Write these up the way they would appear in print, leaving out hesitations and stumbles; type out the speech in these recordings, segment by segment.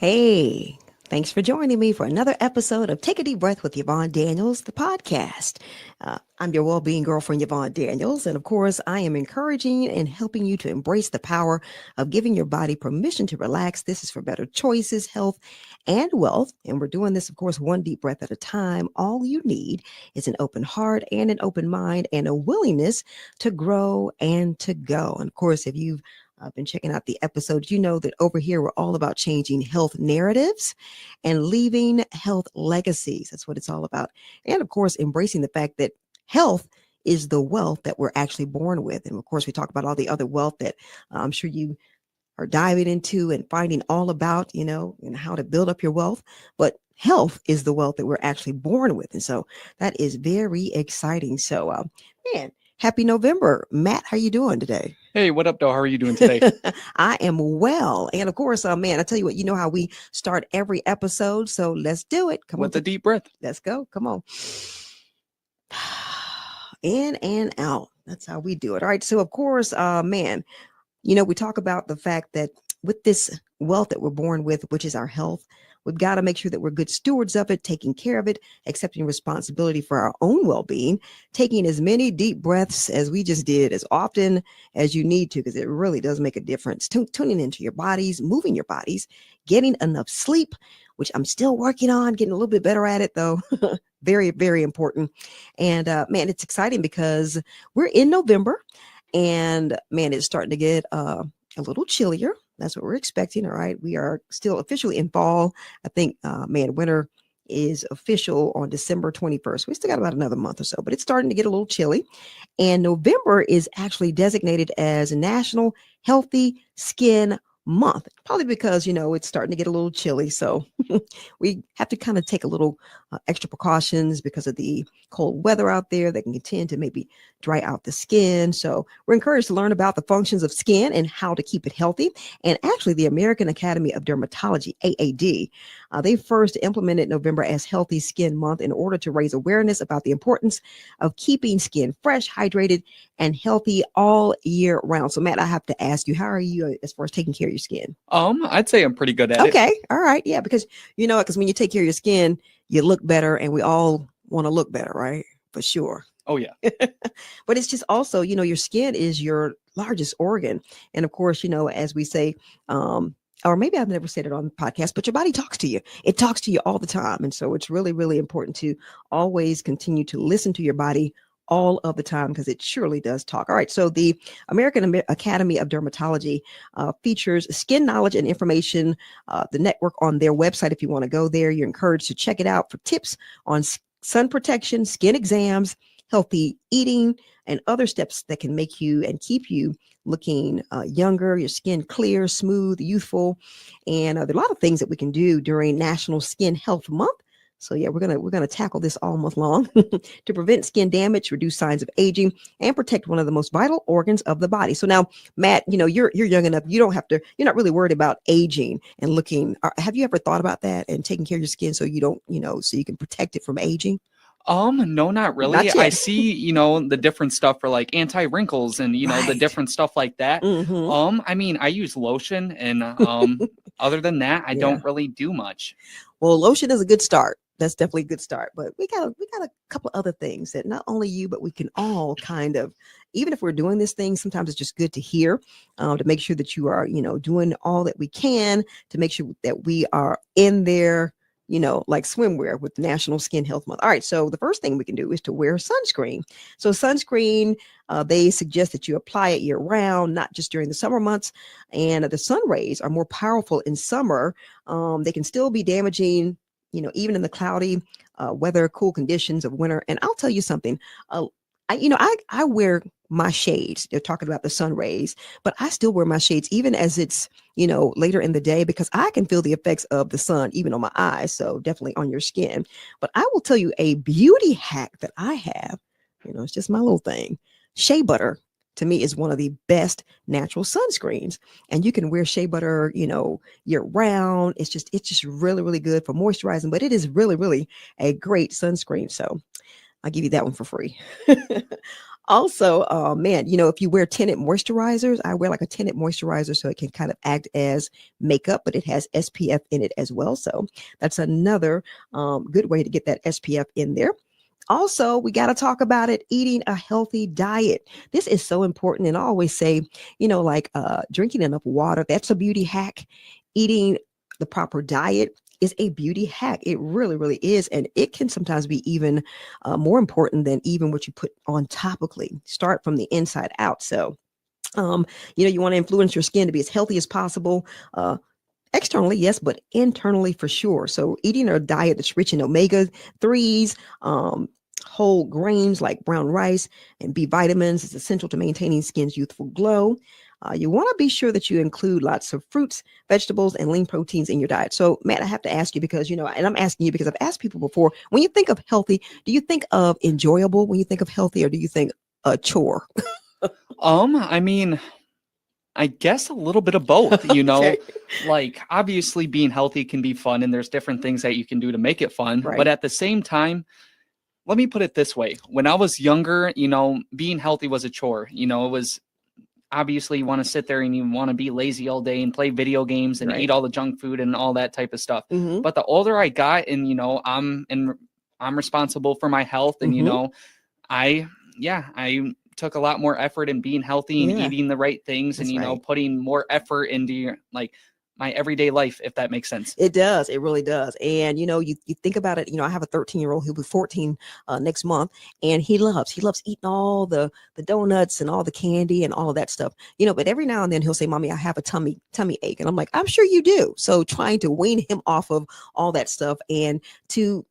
Hey, thanks for joining me for another episode of Take a Deep Breath with Yvonne Daniels, the podcast. I'm your well-being girlfriend, Yvonne Daniels, and of course, I am encouraging and helping you to embrace the power of giving your body permission to relax. This is for better choices, health, and wealth, and we're doing this, of course, one deep breath at a time. All you need is an open heart and an open mind and a willingness to grow and to go. And of course, if you've been checking out the episodes, you know that over here we're all about changing health narratives and leaving health legacies. That's what it's all about. And of course, embracing the fact that health is the wealth that we're actually born with. And of course, we talk about all the other wealth that I'm sure you are diving into and finding all about, and how to build up your wealth. But health is the wealth that we're actually born with. And so that is very exciting. So, man, happy November. Matt, how you doing today? Hey, what up, though? How are you doing today? I am well. And of course, man, I tell you what, you know how we start every episode. So let's do it. Come on. With a deep breath. Let's go. Come on. In and out. That's how we do it. All right. So, of course, man, we talk about the fact that with this wealth that we're born with, which is our health, we've got to make sure that we're good stewards of it, taking care of it, accepting responsibility for our own well-being, taking as many deep breaths as we just did, as often as you need to, because it really does make a difference. Tuning into your bodies, moving your bodies, getting enough sleep, which I'm still working on, getting a little bit better at it, though. Very, very important. And man, it's exciting because we're in November. And man, it's starting to get a little chillier. That's what we're expecting. All right. We are still officially in fall. I think, winter is official on December 21st. We still got about another month or so, but it's starting to get a little chilly. And November is actually designated as National Healthy Skin Month, probably because, it's starting to get a little chilly. So we have to kind of take a little extra precautions because of the cold weather out there that can tend to maybe dry out the skin. So we're encouraged to learn about the functions of skin and how to keep it healthy. And actually, the American Academy of Dermatology, AAD, they first implemented November as Healthy Skin Month in order to raise awareness about the importance of keeping skin fresh, hydrated, and healthy all year round. So, Matt, I have to ask you, how are you as far as taking care of your skin? I'd say I'm pretty good at it. Okay. All right. Yeah. Because because when you take care of your skin, you look better, and we all want to look better, right? For sure. Oh, yeah. But it's just also, your skin is your largest organ. And of course, as we say, or maybe I've never said it on the podcast, but your body talks to you. It talks to you all the time. And so it's really, really important to always continue to listen to your body all of the time, because it surely does talk. All right. So the American Academy of Dermatology features Skin Knowledge and Information, the network on their website. If you want to go there, you're encouraged to check it out for tips on sun protection, skin exams, healthy eating, and other steps that can make you and keep you looking younger, your skin clear, smooth, youthful. And there are a lot of things that we can do during National Skin Health Month. So yeah, we're gonna tackle this all month long to prevent skin damage, reduce signs of aging, and protect one of the most vital organs of the body. So now, Matt, you're young enough. You're not really worried about aging and looking. Have you ever thought about that and taking care of your skin so you don't, so you can protect it from aging? No, not really. Not yet. I see, the different stuff for like anti-wrinkles and, the Right. different stuff like that. Mhm. I mean, I use lotion and, other than that, I Yeah. don't really do much. Well, lotion is a good start. That's definitely a good start. But we got a couple other things that not only you, but we can all kind of, even if we're doing this thing, sometimes it's just good to hear, to make sure that you are, doing all that we can to make sure that we are in there, like swimwear with National Skin Health Month. All right. So the first thing we can do is to wear sunscreen. So sunscreen, they suggest that you apply it year round, not just during the summer months. And the sun rays are more powerful in summer. They can still be damaging, even in the cloudy weather, cool conditions of winter. And I'll tell you something, I wear my shades. They're talking about the sun rays, but I still wear my shades even as it's, later in the day, because I can feel the effects of the sun even on my eyes. So definitely on your skin. But I will tell you a beauty hack that I have, it's just my little thing. Shea butter to me is one of the best natural sunscreens, and you can wear shea butter, year round. It's just really, really good for moisturizing, but it is really, really a great sunscreen. So I'll give you that one for free. Also, man, if you wear tinted moisturizers, I wear like a tinted moisturizer so it can kind of act as makeup, but it has SPF in it as well. So that's another good way to get that SPF in there. Also, we got to talk about it, eating a healthy diet. This is so important. And I always say, like drinking enough water, that's a beauty hack. Eating the proper diet is a beauty hack. It really, really is. And it can sometimes be even more important than even what you put on topically. Start from the inside out. So, you want to influence your skin to be as healthy as possible. Externally, yes, but internally for sure. So eating a diet that's rich in omega 3s, whole grains like brown rice and B vitamins is essential to maintaining skin's youthful glow. You want to be sure that you include lots of fruits, vegetables, and lean proteins in your diet. So, Matt, I have to ask you because, and I'm asking you because I've asked people before, when you think of healthy, do you think of enjoyable when you think of healthy, or do you think a chore? I mean, I guess a little bit of both, Okay. like obviously being healthy can be fun and there's different things that you can do to make it fun. Right. But at the same time, let me put it this way. When I was younger, being healthy was a chore. It was obviously you want to sit there and you want to be lazy all day and play video games and Right. eat all the junk food and all that type of stuff. Mhm. But the older I got and, I'm responsible for my health and, Mhm. I took a lot more effort in being healthy and Yeah. eating the right things and, That's right. putting more effort into my everyday life, if that makes sense. It does. It really does. And you think about it. I have a 13-year-old. He'll be 14 next month, and he loves eating all the donuts and all the candy and all of that stuff. But every now and then he'll say, "Mommy, I have a tummy ache," and I'm like, "I'm sure you do." So trying to wean him off of all that stuff and to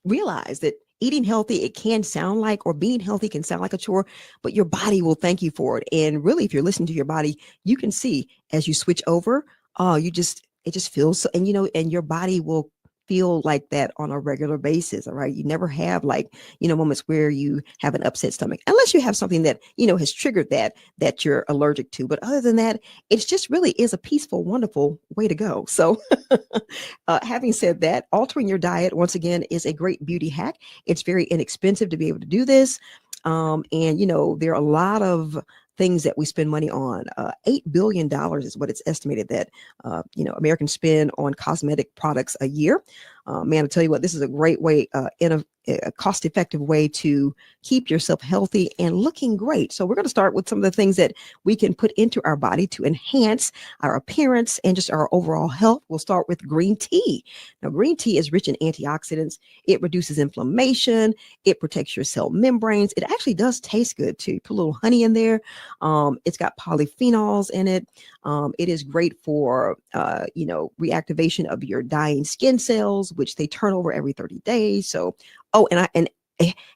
realize that eating healthy, it can sound like, or being healthy can sound like a chore, but your body will thank you for it. And really, if you're listening to your body, you can see as you switch over, it just feels so, and and your body will feel like that on a regular basis. All right. You never have like, moments where you have an upset stomach, unless you have something that, has triggered that you're allergic to. But other than that, it's just really is a peaceful, wonderful way to go. So having said that, altering your diet, once again, is a great beauty hack. It's very inexpensive to be able to do this. And, there are a lot of things that we spend money on. $8 billion is what it's estimated that, Americans spend on cosmetic products a year. Man, I tell you what, this is a great way, a cost-effective way to keep yourself healthy and looking great. So we're going to start with some of the things that we can put into our body to enhance our appearance and just our overall health. We'll start with green tea. Now, green tea is rich in antioxidants. It reduces inflammation. It protects your cell membranes. It actually does taste good too. Put a little honey in there. It's got polyphenols in it. It is great for, reactivation of your dying skin cells, which they turn over every 30 days. So,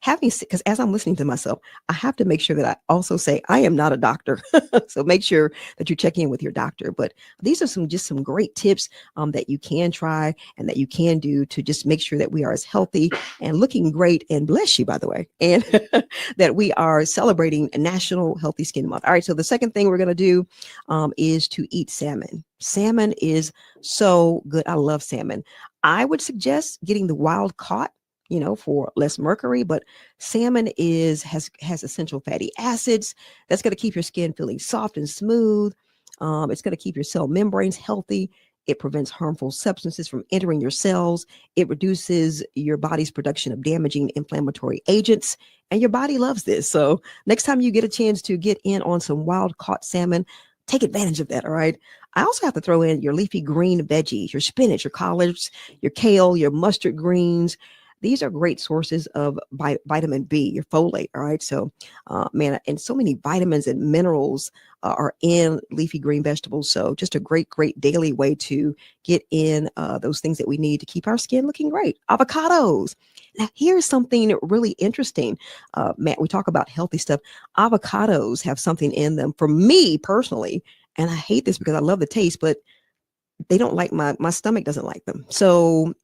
having, because as I'm listening to myself, I have to make sure that I also say I am not a doctor. So make sure that you check in with your doctor. But these are some great tips that you can try and that you can do to just make sure that we are as healthy and looking great, and bless you, by the way, and that we are celebrating National Healthy Skin Month. All right. So the second thing we're going to do is to eat salmon. Salmon is so good. I love salmon. I would suggest getting the wild caught, for less mercury, but salmon has essential fatty acids that's going to keep your skin feeling soft and smooth. It's going to keep your cell membranes healthy. It prevents harmful substances from entering your cells. It reduces your body's production of damaging inflammatory agents, and your body loves this. So next time you get a chance to get in on some wild caught salmon, take advantage of that. All right. I also have to throw in your leafy green veggies, your spinach, your collards, your kale, your mustard greens. These are great sources of vitamin B, your folate. All right. So, man, and so many vitamins and minerals are in leafy green vegetables. So just a great, great daily way to get in those things that we need to keep our skin looking great. Avocados. Now, here's something really interesting. Matt, we talk about healthy stuff. Avocados have something in them for me personally. And I hate this because I love the taste, but they don't like my stomach doesn't like them. So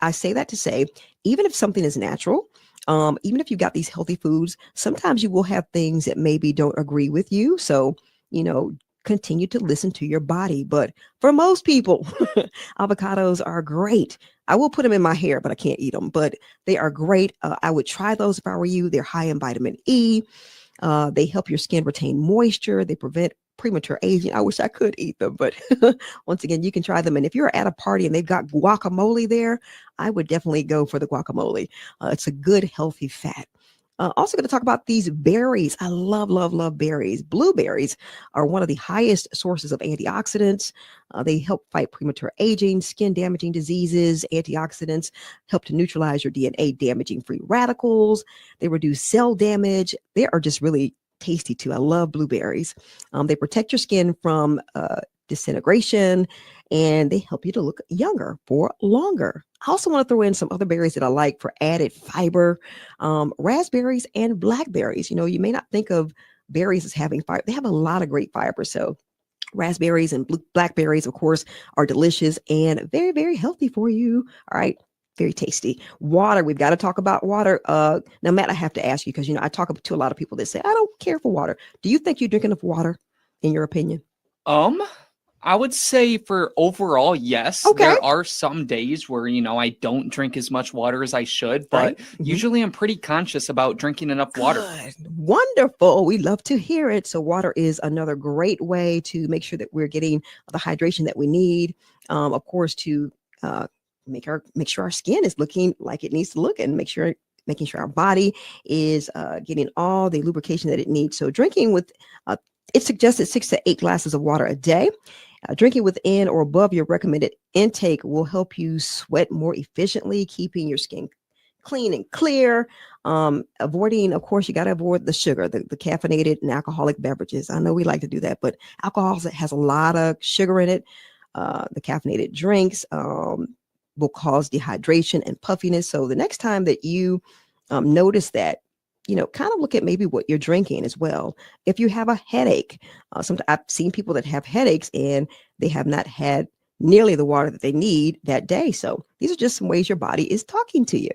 I say that to say, even if something is natural, even if you got these healthy foods, sometimes you will have things that maybe don't agree with you. So, continue to listen to your body. But for most people, avocados are great. I will put them in my hair, but I can't eat them. But they are great. I would try those if I were you. They're high in vitamin E. They help your skin retain moisture. They prevent premature aging. I wish I could eat them, but once again, you can try them. And if you're at a party and they've got guacamole there, I would definitely go for the guacamole. It's a good, healthy fat. Also going to talk about these berries. I love, love, love berries. Blueberries are one of the highest sources of antioxidants. They help fight premature aging, skin damaging diseases. Antioxidants help to neutralize your DNA damaging free radicals. They reduce cell damage. They are just really tasty too. I love blueberries. They protect your skin from disintegration, and they help you to look younger for longer. I also want to throw in some other berries that I like for added fiber. Raspberries and blackberries. You may not think of berries as having fiber. They have a lot of great fiber. So raspberries and blackberries, of course, are delicious and very, very healthy for you. All right. Very tasty. Water. We've got to talk about water. Now, Matt, I have to ask you because, I talk to a lot of people that say, I don't care for water. Do you think you drink enough water, in your opinion? I would say for overall, yes. Okay. There are some days where, I don't drink as much water as I should, but Right. Mhm. usually I'm pretty conscious about drinking enough water. Good. Wonderful. We love to hear it. So water is another great way to make sure that we're getting the hydration that we need. Of course, to make sure our skin is looking like it needs to look, and making sure our body is getting all the lubrication that it needs. So drinking with it's suggested 6 to 8 glasses of water a day. Drinking within or above your recommended intake will help you sweat more efficiently, keeping your skin clean and clear. Avoiding, of course, you got to avoid the sugar, the caffeinated and alcoholic beverages. I know we like to do that, but alcohol has a lot of sugar in it. The caffeinated drinks will cause dehydration and puffiness. So the next time that you notice that, kind of look at maybe what you're drinking as well. If you have a headache, sometimes I've seen people that have headaches and they have not had nearly the water that they need that day. So these are just some ways your body is talking to you.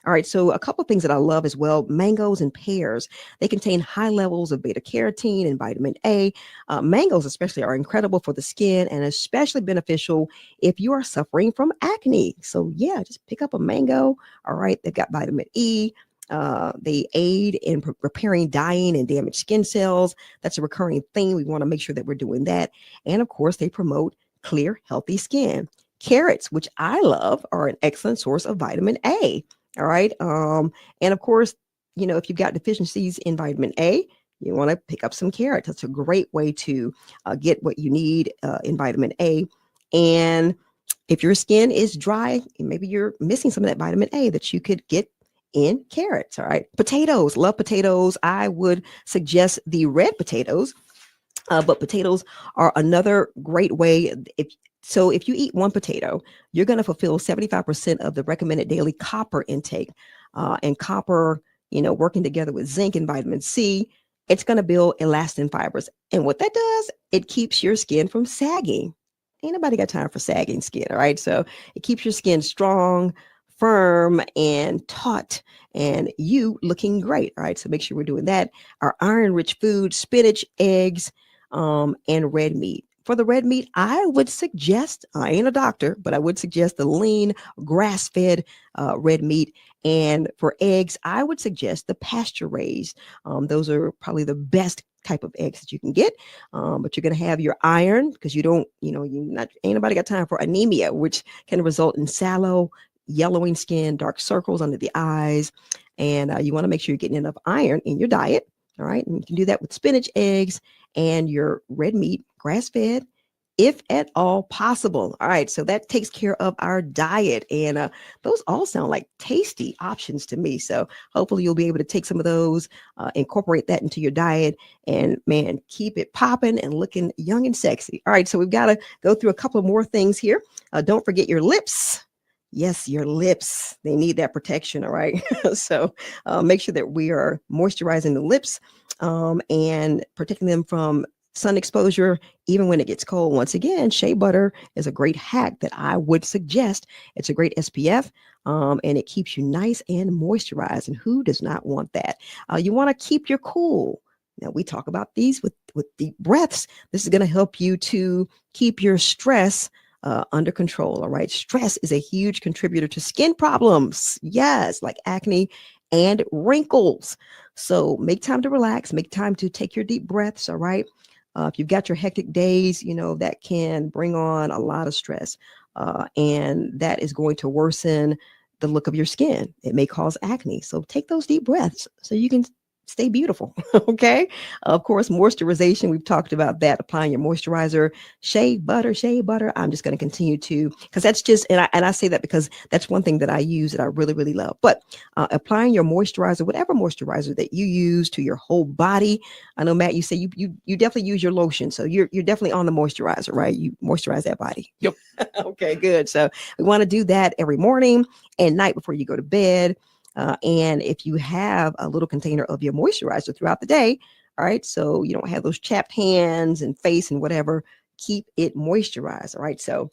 All right. So a couple of things that I love as well, mangoes and pears. They contain high levels of beta carotene and vitamin A. Mangoes especially are incredible for the skin and especially beneficial if you are suffering from acne. So yeah, just pick up a mango. All right. They've got vitamin E. They aid in repairing dying and damaged skin cells. That's a recurring thing. We want to make sure that we're doing that. And of course, they promote clear, healthy skin. Carrots, which I love, are an excellent source of vitamin A. All right. And of course, if you've got deficiencies in vitamin A, you want to pick up some carrots. That's a great way to get what you need in vitamin A. And if your skin is dry, maybe you're missing some of that vitamin A that you could get in carrots. All right. Potatoes. Love potatoes. I would suggest the red potatoes. But potatoes are another great way. If you eat one potato, you're going to fulfill 75% of the recommended daily copper intake. And copper, working together with zinc and vitamin C, it's going to build elastin fibers. And what that does, it keeps your skin from sagging. Ain't nobody got time for sagging skin. All right. So it keeps your skin strong, firm, and taut, and you looking great. All right. So make sure we're doing that. Our iron-rich food, spinach, eggs, and red meat. For the red meat, I would suggest, I ain't a doctor, but I would suggest the lean grass-fed red meat. And for eggs, I would suggest the pasture-raised. Those are probably the best type of eggs that you can get. But you're going to have your iron because ain't nobody got time for anemia, which can result in sallow, yellowing skin, dark circles under the eyes. And you want to make sure you're getting enough iron in your diet. All right. And you can do that with spinach, eggs, and your red meat, grass-fed, if at all possible. All right. So that takes care of our diet. And those all sound like tasty options to me. So hopefully you'll be able to take some of those, incorporate that into your diet, and man, keep it popping and looking young and sexy. All right. So we've got to go through a couple of more things here. Don't forget your lips. Yes, your lips, they need that protection. All right. So make sure that we are moisturizing the lips and protecting them from sun exposure, even when it gets cold. Once again, shea butter is a great hack that I would suggest. It's a great SPF and it keeps you nice and moisturized. And who does not want that? You want to keep your cool. Now we talk about these with deep breaths. This is going to help you to keep your stress under control. All right. Stress is a huge contributor to skin problems. Yes, like acne and wrinkles. So make time to relax, make time to take your deep breaths. All right. If you've got your hectic days, that can bring on a lot of stress. And that is going to worsen the look of your skin. It may cause acne. So take those deep breaths so you can stay beautiful. Okay. Of course, moisturization. We've talked about that. Applying your moisturizer, shea butter. I'm just going to continue to, because that's just, and I say that because that's one thing that I use that I really, really love. But applying your moisturizer, whatever moisturizer that you use to your whole body. I know, Matt, you say you definitely use your lotion. So you're definitely on the moisturizer, right? You moisturize that body. Yep. Okay, good. So we want to do that every morning and night before you go to bed. And if you have a little container of your moisturizer throughout the day, all right, so you don't have those chapped hands and face and whatever, keep it moisturized. All right, so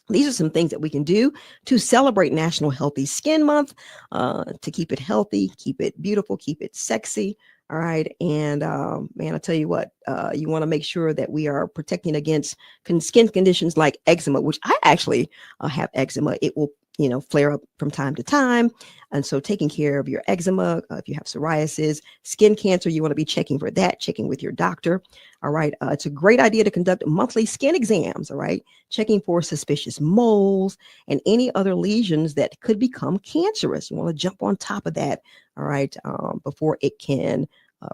these are some things that we can do to celebrate National Healthy Skin Month, to keep it healthy, keep it beautiful, keep it sexy. All right. And man, I'll tell you what, you want to make sure that we are protecting against skin conditions like eczema, which I actually have eczema. It will, flare up from time to time. And so taking care of your eczema, if you have psoriasis, skin cancer, you want to be checking for that, checking with your doctor. All right. It's a great idea to conduct monthly skin exams. All right. Checking for suspicious moles and any other lesions that could become cancerous. You want to jump on top of that. All right. Before it can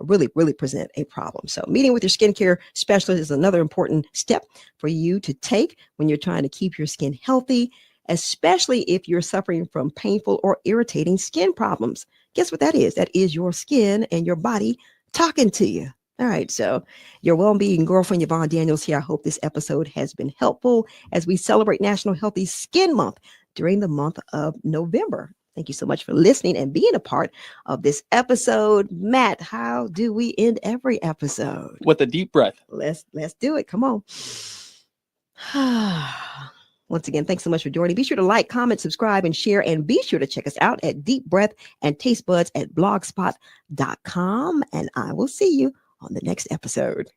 really present a problem. So meeting with your skincare specialist is another important step for you to take when you're trying to keep your skin healthy, especially if you're suffering from painful or irritating skin problems. Guess what that is? That is your skin and your body talking to you. All right. So your well-being girlfriend, Yvonne Daniels here. I hope this episode has been helpful as we celebrate National Healthy Skin Month during the month of November. Thank you so much for listening and being a part of this episode. Matt, how do we end every episode? With a deep breath. Let's do it. Come on. Once again, thanks so much for joining. Be sure to like, comment, subscribe, and share. And be sure to check us out at Deep Breath and Taste Buds at blogspot.com. And I will see you on the next episode.